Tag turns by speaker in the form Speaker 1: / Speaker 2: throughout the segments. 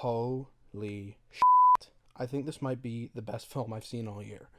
Speaker 1: Holy shit. I think this might be the best film I've seen all year.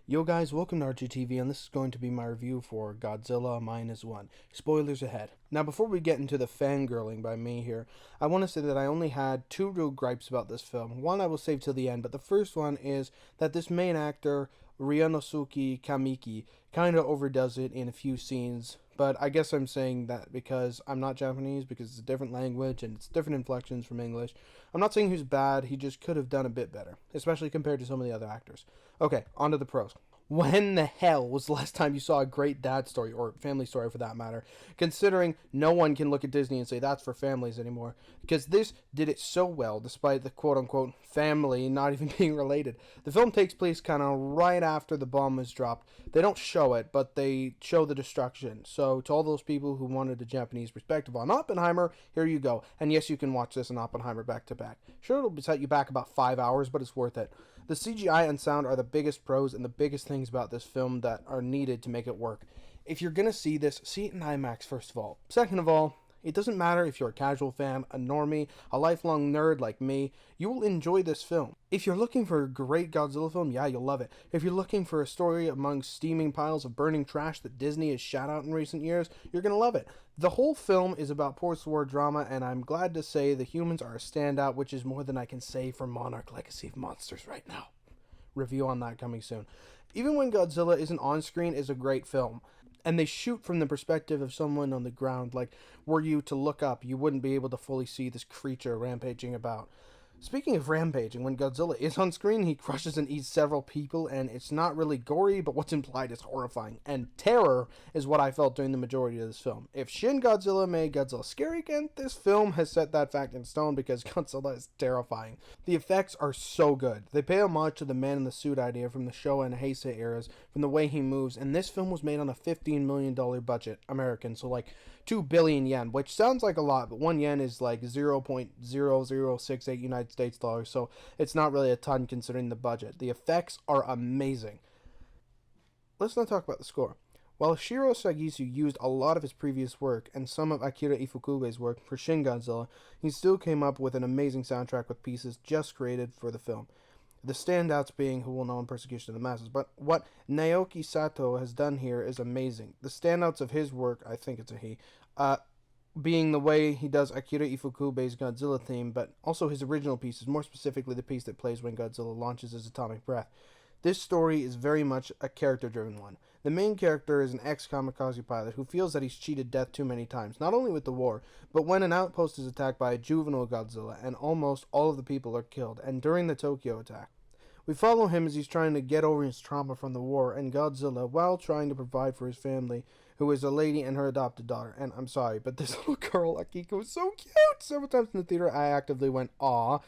Speaker 1: Yo guys, welcome to RGTV, and this is going to be my review for Godzilla Minus One. Spoilers ahead. Now before we get into the fangirling by me here, I want to say that I only had two real gripes about this film. One I will save till the end, but the first one is that this main actor, Ryanosuke Kamiki, kind of overdoes it in a few scenes. But I guess I'm saying that because I'm not Japanese, because it's a different language and it's different inflections from English. I'm not saying he's bad, he just could have done a bit better, especially compared to some of the other actors. Okay, on to the pros. When the hell was the last time you saw a great dad story, or family story for that matter, considering no one can look at Disney and say that's for families anymore, because this did it so well despite the quote-unquote family not even being related. The film takes place kind of right after the bomb was dropped. They don't show it, but they show the destruction. So to all those people who wanted a Japanese perspective on Oppenheimer, here you go. And yes, you can watch this and Oppenheimer back to back. Sure, it'll set you back about 5 hours, but it's worth it. The CGI and sound are the biggest pros and the biggest things about this film that are needed to make it work. If you're going to see this, see it in IMAX first of all. Second of all, it doesn't matter if you're a casual fan, a normie, a lifelong nerd like me, you will enjoy this film. If you're looking for a great Godzilla film, yeah, you'll love it. If you're looking for a story among steaming piles of burning trash that Disney has shot out in recent years, you're going to love it. The whole film is about post-war drama, and I'm glad to say the humans are a standout, which is more than I can say for Monarch Legacy of Monsters right now. Review on that coming soon. Even When Godzilla Isn't On Screen is a great film, and they shoot from the perspective of someone on the ground. Like, were you to look up, you wouldn't be able to fully see this creature rampaging about. Speaking of rampaging, when Godzilla is on screen, he crushes and eats several people, and it's not really gory, but what's implied is horrifying. And terror is what I felt during the majority of this film. If Shin Godzilla made Godzilla scary again, this film has set that fact in stone because Godzilla is terrifying. The effects are so good. They pay homage to the man in the suit idea from the Showa and Heisei eras, from the way he moves, and this film was made on a $15 million budget, American, so like 2 billion yen, which sounds like a lot, but 1 yen is like 0.0068 United States dollars, so it's not really a ton considering the budget. The effects are amazing. Let's not talk about the score. While Shiro Sagisu used a lot of his previous work and some of Akira Ifukube's work for Shin Godzilla, he still came up with an amazing soundtrack with pieces just created for the film. The standouts being Who Will Know in Persecution of the Masses, but what Naoki Sato has done here is amazing. The standouts of his work, I think it's a he, being the way he does Akira Ifukube's Godzilla theme, but also his original pieces, more specifically the piece that plays when Godzilla launches his atomic breath. This story is very much a character-driven one. The main character is an ex-kamikaze pilot who feels that he's cheated death too many times, not only with the war, but when an outpost is attacked by a juvenile Godzilla and almost all of the people are killed, and during the Tokyo attack. We follow him as he's trying to get over his trauma from the war and Godzilla while trying to provide for his family, who is a lady and her adopted daughter. And I'm sorry, but this little girl, Akiko, is so cute! Several times in the theater, I actively went, "Aw."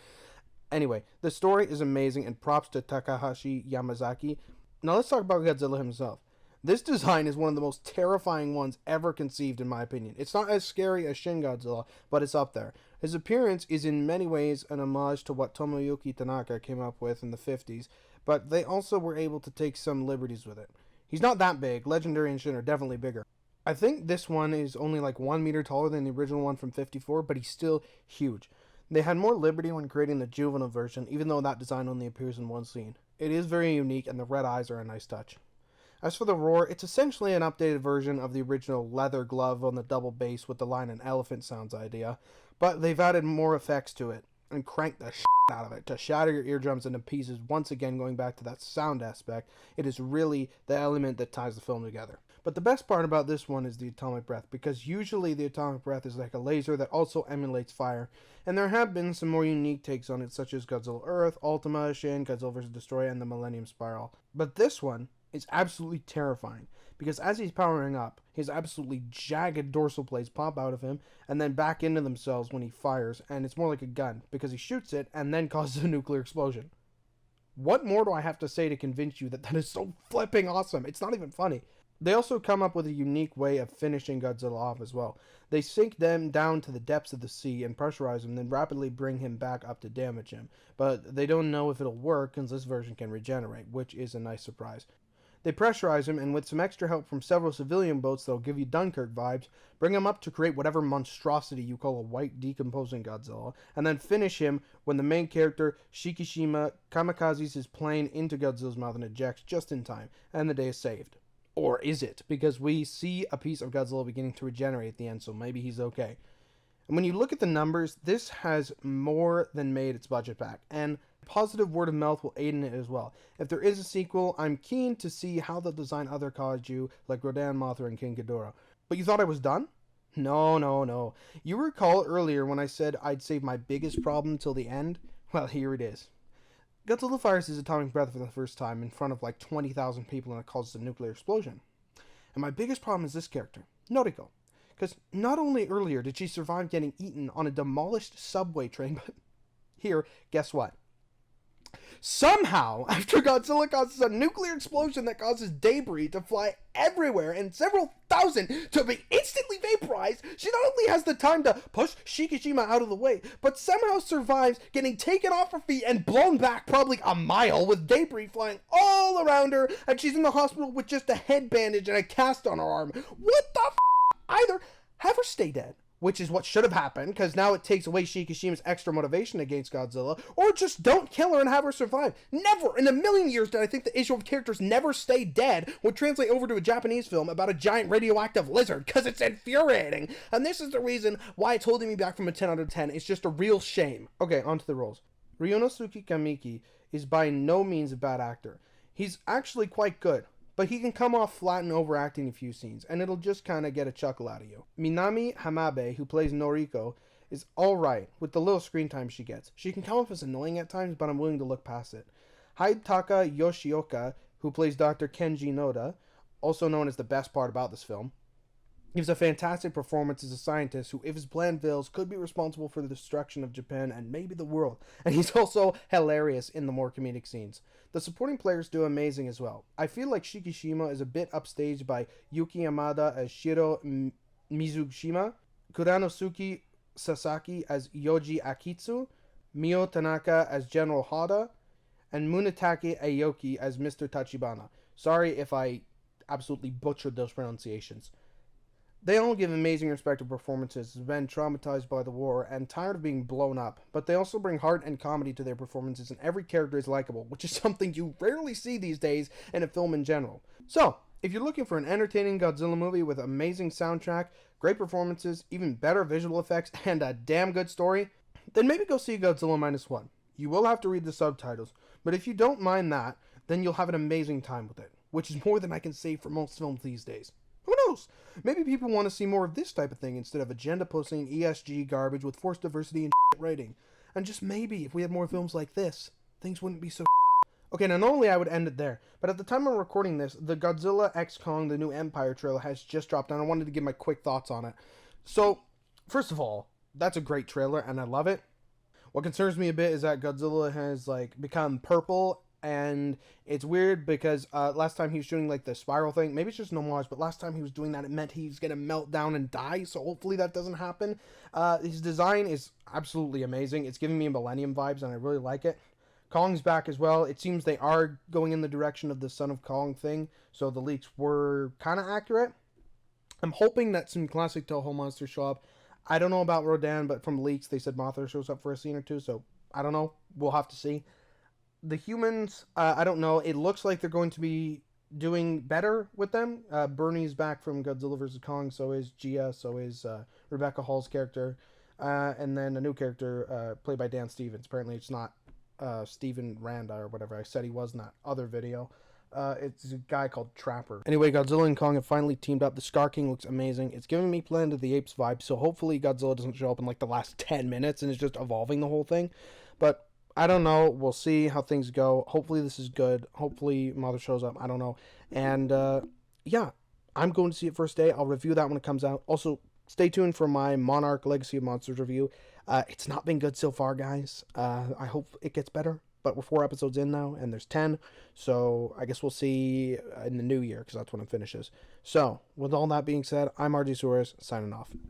Speaker 1: Anyway, the story is amazing, and props to Takahashi Yamazaki. Now let's talk about Godzilla himself. This design is one of the most terrifying ones ever conceived, in my opinion. It's not as scary as Shin Godzilla, but it's up there. His appearance is in many ways an homage to what Tomoyuki Tanaka came up with in the 50s, but they also were able to take some liberties with it. He's not that big. Legendary and Shin are definitely bigger. I think this one is only like 1 meter taller than the original one from 54, but he's still huge. They had more liberty when creating the juvenile version, even though that design only appears in one scene. It is very unique, and the red eyes are a nice touch. As for the roar, it's essentially an updated version of the original leather glove on the double bass with the lion and elephant sounds idea, but they've added more effects to it and cranked the shit out of it to shatter your eardrums into pieces. Once again, going back to that sound aspect, it is really the element that ties the film together. But the best part about this one is the atomic breath, because usually the atomic breath is like a laser that also emulates fire, and there have been some more unique takes on it, such as Godzilla Earth, Ultima, Shin, Godzilla vs. Destroyer, and the Millennium Spiral. But this one is absolutely terrifying, because as he's powering up, his absolutely jagged dorsal plates pop out of him and then back into themselves when he fires, and it's more like a gun, because he shoots it and then causes a nuclear explosion. What more do I have to say to convince you that that is so flipping awesome? It's not even funny. They also come up with a unique way of finishing Godzilla off as well. They sink them down to the depths of the sea and pressurize him, then rapidly bring him back up to damage him. But they don't know if it'll work, since this version can regenerate, which is a nice surprise. They pressurize him, and with some extra help from several civilian boats that'll give you Dunkirk vibes, bring him up to create whatever monstrosity you call a white decomposing Godzilla, and then finish him when the main character, Shikishima, kamikazes his plane into Godzilla's mouth and ejects just in time, and the day is saved. Or is it? Because we see a piece of Godzilla beginning to regenerate at the end, so maybe he's okay. And when you look at the numbers, this has more than made its budget back, and positive word of mouth will aid in it as well. If there is a sequel, I'm keen to see how they'll design other kaiju like Rodan, Mothra, and King Ghidorah. But you thought I was done? No. You recall earlier when I said I'd save my biggest problem till the end? Well, here it is. Godzilla fires his atomic breath for the first time in front of like 20,000 people and it causes a nuclear explosion. And my biggest problem is this character, Noriko. Because not only earlier did she survive getting eaten on a demolished subway train, but here, guess what? Somehow, after Godzilla causes a nuclear explosion that causes debris to fly everywhere and several thousand to be instantly vaporized, she not only has the time to push Shikishima out of the way, but somehow survives getting taken off her feet and blown back probably a mile with debris flying all around her, and she's in the hospital with just a head bandage and a cast on her arm. What the f***? Either have her stay dead, which is what should have happened, because now it takes away Shikishima's extra motivation against Godzilla, or just don't kill her and have her survive. Never in a million years did I think the issue of characters never stay dead would translate over to a Japanese film about a giant radioactive lizard, because it's infuriating. And this is the reason why it's holding me back from a 10 out of 10. It's just a real shame. Okay, on to the roles. Ryunosuke Kamiki is by no means a bad actor. He's actually quite good, but he can come off flat and overacting a few scenes, and it'll just kind of get a chuckle out of you. Minami Hamabe, who plays Noriko, is alright with the little screen time she gets. She can come off as annoying at times, but I'm willing to look past it. Hidetaka Yoshioka, who plays Dr. Kenji Noda, also known as the best part about this film, gives a fantastic performance as a scientist who, if his plan fails, could be responsible for the destruction of Japan and maybe the world. And he's also hilarious in the more comedic scenes. The supporting players do amazing as well. I feel like Shikishima is a bit upstaged by Yuki Yamada as Shiro Mizushima, Kuranosuke Sasaki as Yoji Akitsu, Mio Tanaka as General Hada, and Munetake Aoki as Mr. Tachibana. Sorry if I absolutely butchered those pronunciations. They all give amazing respective performances, have been traumatized by the war and tired of being blown up, but they also bring heart and comedy to their performances, and every character is likable, which is something you rarely see these days in a film in general. So, if you're looking for an entertaining Godzilla movie with amazing soundtrack, great performances, even better visual effects, and a damn good story, then maybe go see Godzilla Minus One. You will have to read the subtitles, but if you don't mind that, then you'll have an amazing time with it, which is more than I can say for most films these days. Who knows? Maybe people want to see more of this type of thing instead of agenda posting ESG garbage with forced diversity and writing. And just maybe, if we had more films like this, things wouldn't be so Okay, now normally I would end it there, but at the time I'm recording this, the Godzilla x Kong, the new Empire trailer has just dropped, and I wanted to give my quick thoughts on it. So, first of all, that's a great trailer, and I love it. What concerns me a bit is that Godzilla has, become purple, and it's weird because last time he was shooting the spiral thing, maybe it's just an homage, but last time he was doing that it meant he was gonna melt down and die, so hopefully that doesn't happen. His design is absolutely amazing. It's giving me Millennium vibes and I really like it. Kong's back as well. It seems they are going in the direction of the Son of Kong thing, so the leaks were kind of accurate. I'm hoping that some classic Toho monsters show up. I don't know about Rodan, but from leaks they said Mothra shows up for a scene or two, so I don't know. We'll have to see. The humans, I don't know. It looks like they're going to be doing better with them. Bernie's back from Godzilla vs. Kong, so is Gia, so is Rebecca Hall's character. And then a new character played by Dan Stevens. Apparently it's not Steven Randa or whatever I said he was in that other video. It's a guy called Trapper. Anyway, Godzilla and Kong have finally teamed up. The Scar King looks amazing. It's giving me Planet of the Apes vibe, so hopefully Godzilla doesn't show up in the last 10 minutes and is just evolving the whole thing. But I don't know. We'll see how things go. Hopefully this is good. Hopefully Mother shows up. I don't know. And yeah, I'm going to see it first day. I'll review that when it comes out. Also, stay tuned for my Monarch Legacy of Monsters review. It's not been good so far, guys. I hope it gets better. But we're 4 episodes in now, and there's 10. So I guess we'll see in the new year, because that's when it finishes. So, with all that being said, I'm RG Suarez, signing off.